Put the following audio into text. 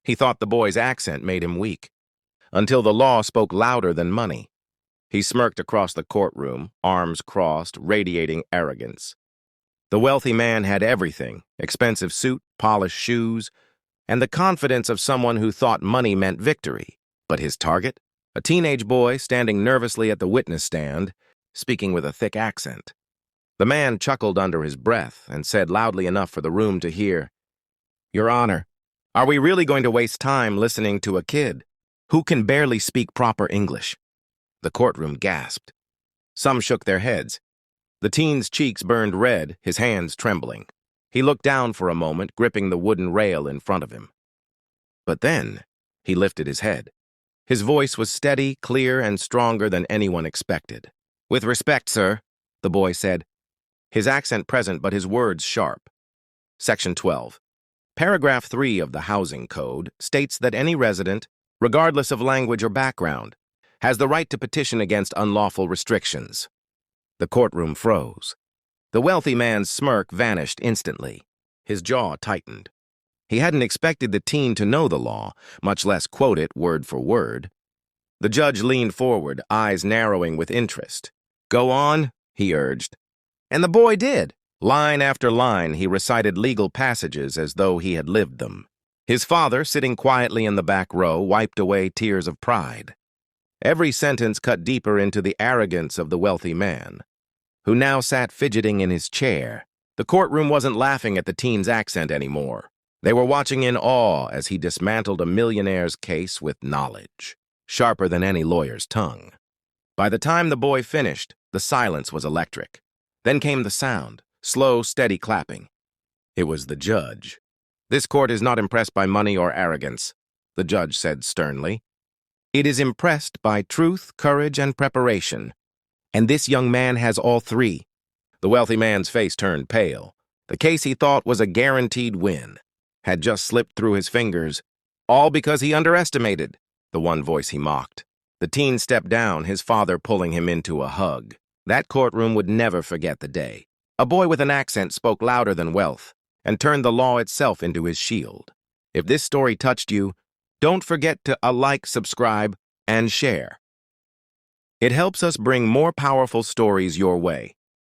He thought the boy's accent made him weak, until the law spoke louder than money. He smirked across the courtroom, arms crossed, radiating arrogance. The wealthy man had everything: expensive suit, polished shoes, and the confidence of someone who thought money meant victory. But his target? A teenage boy standing nervously at the witness stand, speaking with a thick accent. The man chuckled under his breath and said loudly enough for the room to hear, "Your Honor, are we really going to waste time listening to a kid who can barely speak proper English?" The courtroom gasped. Some shook their heads. The teen's cheeks burned red, his hands trembling. He looked down for a moment, gripping the wooden rail in front of him. But then he lifted his head. His voice was steady, clear, and stronger than anyone expected. "With respect, sir," the boy said, his accent present but his words sharp. Section 12. Paragraph 3 of the Housing Code states that any resident, regardless of language or background, has the right to petition against unlawful restrictions. The courtroom froze. The wealthy man's smirk vanished instantly. His jaw tightened. He hadn't expected the teen to know the law, much less quote it word for word. The judge leaned forward, eyes narrowing with interest. "Go on," he urged. And the boy did. Line after line, he recited legal passages as though he had lived them. His father, sitting quietly in the back row, wiped away tears of pride. Every sentence cut deeper into the arrogance of the wealthy man, who now sat fidgeting in his chair. The courtroom wasn't laughing at the teen's accent anymore. They were watching in awe as he dismantled a millionaire's case with knowledge, sharper than any lawyer's tongue. By the time the boy finished, the silence was electric. Then came the sound, slow, steady clapping. It was the judge. "This court is not impressed by money or arrogance," the judge said sternly. "It is impressed by truth, courage, and preparation. And this young man has all three." The wealthy man's face turned pale. The case he thought was a guaranteed win had just slipped through his fingers, all because he underestimated the one voice he mocked. The teen stepped down, his father pulling him into a hug. That courtroom would never forget the day. A boy with an accent spoke louder than wealth and turned the law itself into his shield. If this story touched you, don't forget to like, subscribe, and share. It helps us bring more powerful stories your way.